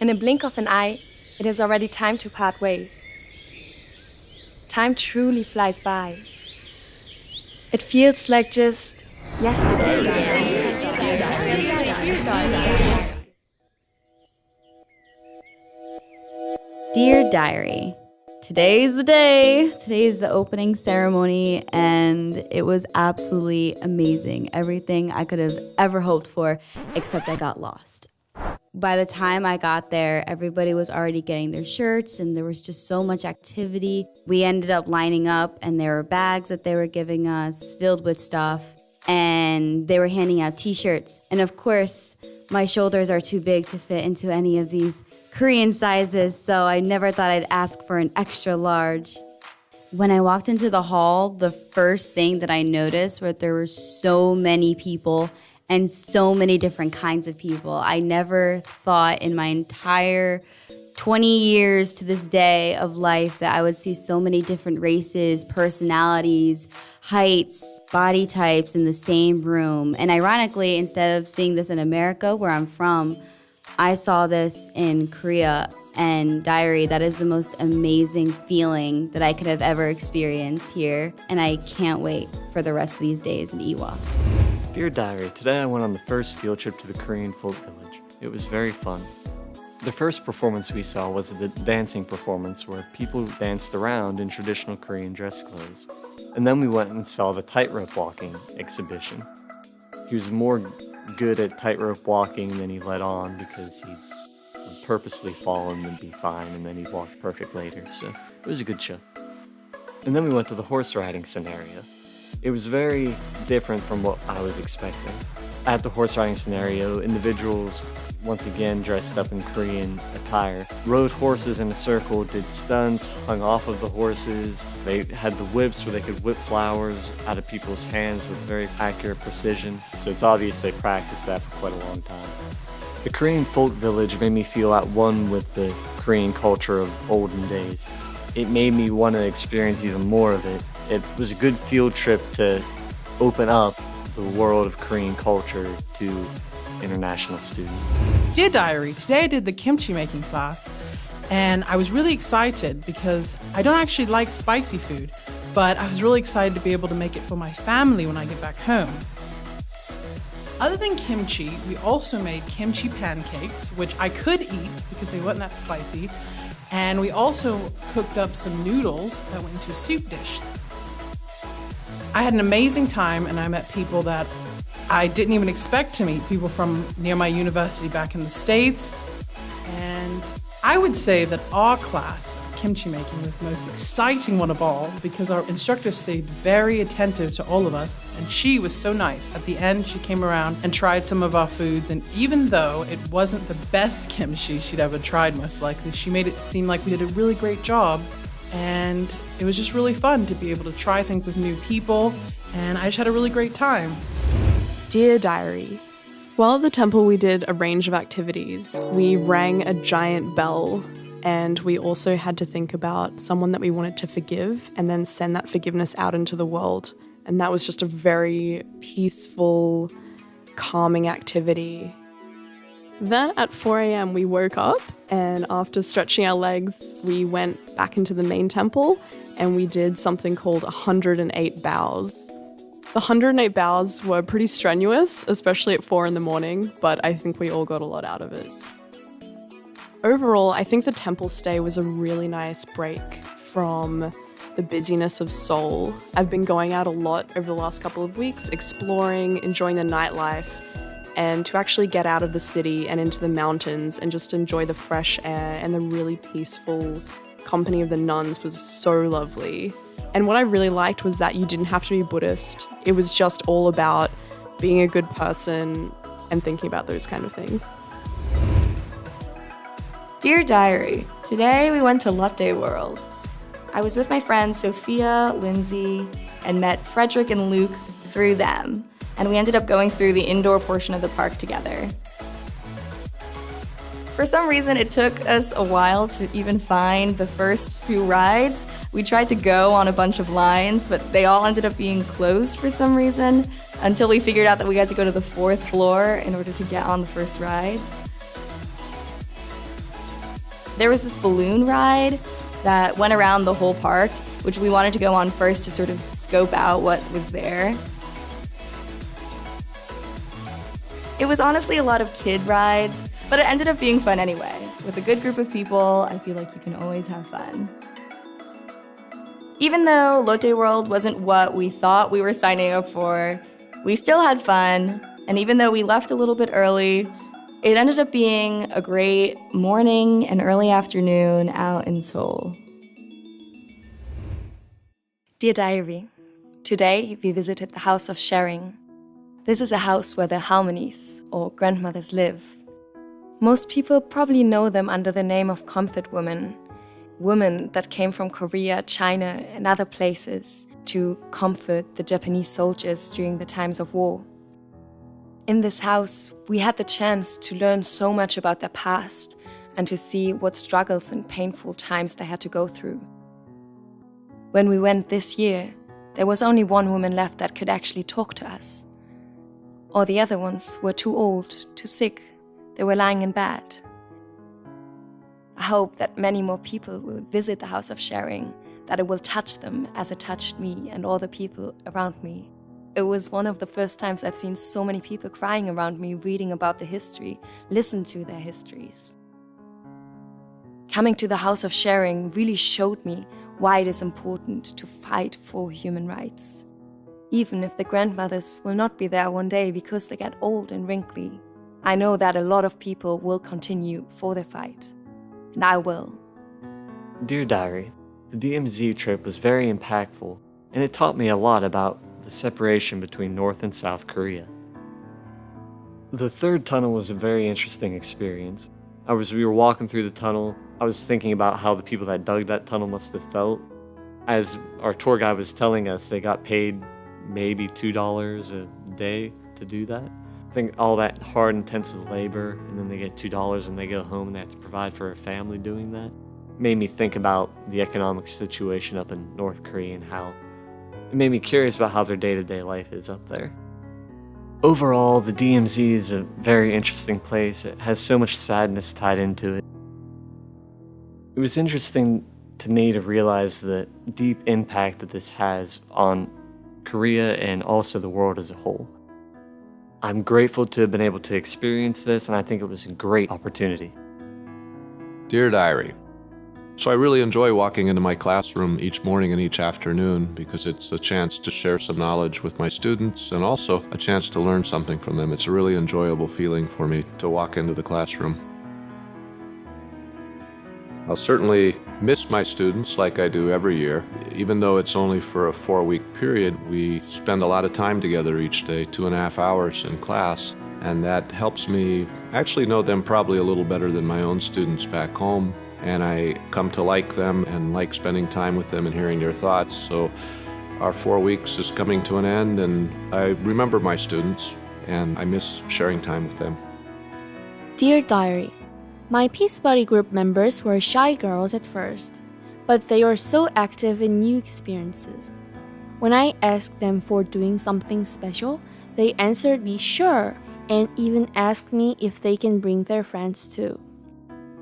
In a blink of an eye, it is already time to part ways. Time truly flies by. It feels like just yesterday. Dear Diary, today's the day. Today is the opening ceremony, and it was absolutely amazing. Everything I could have ever hoped for, except I got lost. By the time I got there, everybody was already getting their shirts, and there was just so much activity. We ended up lining up, and there were bags that they were giving us filled with stuff, and they were handing out t-shirts. And of course, my shoulders are too big to fit into any of these Korean sizes, so I never thought I'd ask for an extra large. When I walked into the hall, the first thing that I noticed was there were so many people and so many different kinds of people. I never thought in my entire 20 years to this day of life that I would see so many different races, personalities, heights, body types in the same room. And ironically, instead of seeing this in America, where I'm from, I saw this in Korea. And Diary, that is the most amazing feeling that I could have ever experienced here. And I can't wait for the rest of these days in Ewha. Dear Diary, today I went on the first field trip to the Korean folk village. It was very fun. The first performance we saw was the dancing performance where people danced around in traditional Korean dress clothes. And then we went and saw the tightrope walking exhibition. He was more good at tightrope walking than he let on because he would purposely fall and then be fine and then he'd walk perfect later, so it was a good show. And then we went to the horse riding scenario. It was very different from what I was expecting. At the horse riding scenario, individuals, once again dressed up in Korean attire, rode horses in a circle, did stunts, hung off of the horses. They had the whips where they could whip flowers out of people's hands with very accurate precision, so it's obvious they practiced that for quite a long time. The Korean folk village made me feel at one with the Korean culture of olden days. It made me want to experience even more of it. It was a good field trip to open up the world of Korean culture to international students. Dear Diary, today I did the kimchi making class, and I was really excited because I don't actually like spicy food, but I was really excited to be able to make it for my family when I get back home. Other than kimchi, we also made kimchi pancakes, which I could eat because they weren't that spicy, and we also cooked up some noodles that went into a soup dish. I had an amazing time, and I met people that I didn't even expect to meet, people from near my university back in the States. And I would say that our class of kimchi making was the most exciting one of all because our instructor stayed very attentive to all of us, and she was so nice. At the end, she came around and tried some of our foods, and even though it wasn't the best kimchi she'd ever tried, most likely, she made it seem like we did a really great job. And it was just really fun to be able to try things with new people, and I just had a really great time. Dear Diary, while at the temple we did a range of activities. We rang a giant bell, and we also had to think about someone that we wanted to forgive and then send that forgiveness out into the world. And that was just a very peaceful, calming activity. Then at 4 a.m. we woke up, and after stretching our legs, we went back into the main temple and we did something called 108 bows. The 108 bows were pretty strenuous, especially at 4 in the morning, but I think we all got a lot out of it. Overall, I think the temple stay was a really nice break from the busyness of Seoul. I've been going out a lot over the last couple of weeks, exploring, enjoying the nightlife, and to actually get out of the city and into the mountains and just enjoy the fresh air and the really peaceful company of the nuns was so lovely. And what I really liked was that you didn't have to be Buddhist. It was just all about being a good person and thinking about those kind of things. Dear Diary, today we went to Lotte World. I was with my friends Sophia, Lindsay, and met Frederick and Luke through them. And we ended up going through the indoor portion of the park together. For some reason, it took us a while to even find the first few rides. We tried to go on a bunch of lines, but they all ended up being closed for some reason until we figured out that we had to go to the 4th floor in order to get on the first rides. There was this balloon ride that went around the whole park, which we wanted to go on first to sort of scope out what was there. It was honestly a lot of kid rides, but it ended up being fun anyway. With a good group of people, I feel like you can always have fun. Even though Lotte World wasn't what we thought we were signing up for, we still had fun, and even though we left a little bit early, it ended up being a great morning and early afternoon out in Seoul. Dear Diary, today we visited the House of Sharing. This is a house where the harmonies, or grandmothers, live. Most people probably know them under the name of comfort women. Women that came from Korea, China, and other places to comfort the Japanese soldiers during the times of war. In this house, we had the chance to learn so much about their past and to see what struggles and painful times they had to go through. When we went this year, there was only one woman left that could actually talk to us. All the other ones were too old, too sick, they were lying in bed. I hope that many more people will visit the House of Sharing, that it will touch them as it touched me and all the people around me. It was one of the first times I've seen so many people crying around me, reading about the history, listen to their histories. Coming to the House of Sharing really showed me why it is important to fight for human rights. Even if the grandmothers will not be there one day because they get old and wrinkly, I know that a lot of people will continue for the fight. And I will. Dear Diary, the DMZ trip was very impactful, and it taught me a lot about the separation between North and South Korea. The third tunnel was a very interesting experience. We were walking through the tunnel. I was thinking about how the people that dug that tunnel must have felt. As our tour guide was telling us, they got paid maybe $2 a day to do that. I think all that hard, intensive labor, and then they get $2 and they go home and they have to provide for a family doing that. Made me think about the economic situation up in North Korea and how it made me curious about how their day-to-day life is up there. Overall, the DMZ is a very interesting place. It has so much sadness tied into it. It was interesting to me to realize the deep impact that this has on Korea and also the world as a whole. I'm grateful to have been able to experience this, and I think it was a great opportunity. Dear Diary, so I really enjoy walking into my classroom each morning and each afternoon because it's a chance to share some knowledge with my students and also a chance to learn something from them. It's a really enjoyable feeling for me to walk into the classroom. I'll certainly miss my students like I do every year. Even though it's only for a 4-week period, we spend a lot of time together each day, 2.5 hours in class, and that helps me actually know them probably a little better than my own students back home, and I come to like them and like spending time with them and hearing their thoughts. So our 4 weeks is coming to an end, and I remember my students, and I miss sharing time with them. Dear Diary, my Peace Buddy group members were shy girls at first, but they were so active in new experiences. When I asked them for doing something special, they answered me sure and even asked me if they can bring their friends too.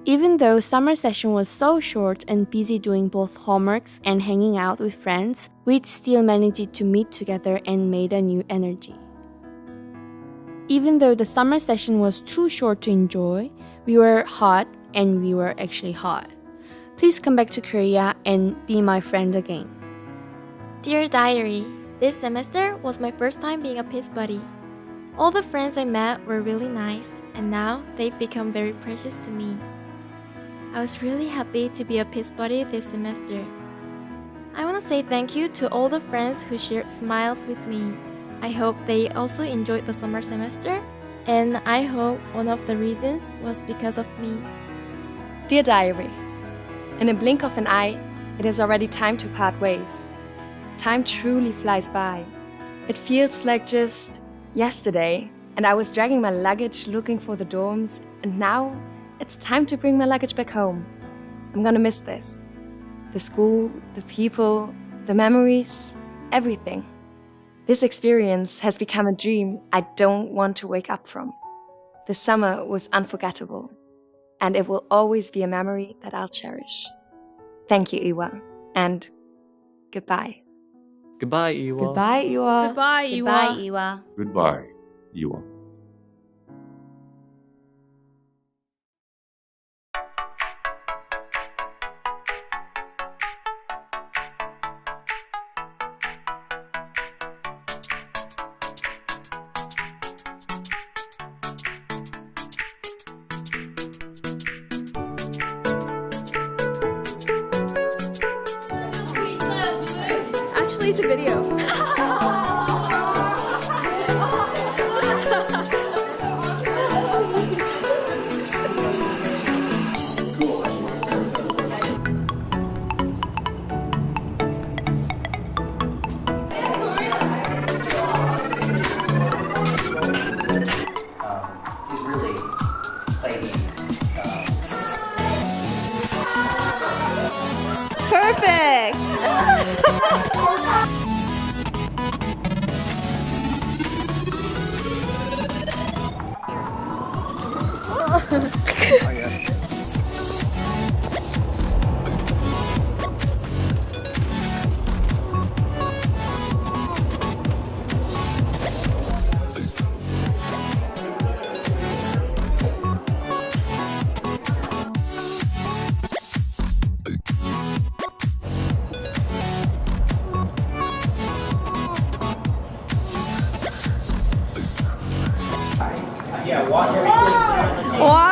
Even though summer session was so short and busy doing both homeworks and hanging out with friends, we'd still managed to meet together and made a new energy. Even though the summer session was too short to enjoy, we were hot and we were actually hot. Please come back to Korea and be my friend again. Dear Diary, this semester was my first time being a Peace Buddy. All the friends I met were really nice, and now they've become very precious to me. I was really happy to be a Peace Buddy this semester. I want to say thank you to all the friends who shared smiles with me. I hope they also enjoyed the summer semester, and I hope one of the reasons was because of me. Dear Diary, in a blink of an eye, it is already time to part ways. Time truly flies by. It feels like just yesterday, and I was dragging my luggage looking for the dorms, and now it's time to bring my luggage back home. I'm gonna miss this. The school, the people, the memories, everything. This experience has become a dream I don't want to wake up from. The summer was unforgettable. and it will always be a memory that I'll cherish. Thank you, Ewha, and goodbye. Goodbye, Ewha. Goodbye, Ewha. Goodbye, Ewha. Goodbye, Ewha. Goodbye, Ewha. Actually, it's a video. He's really playing. Perfect. Yeah, wash everything. Wow.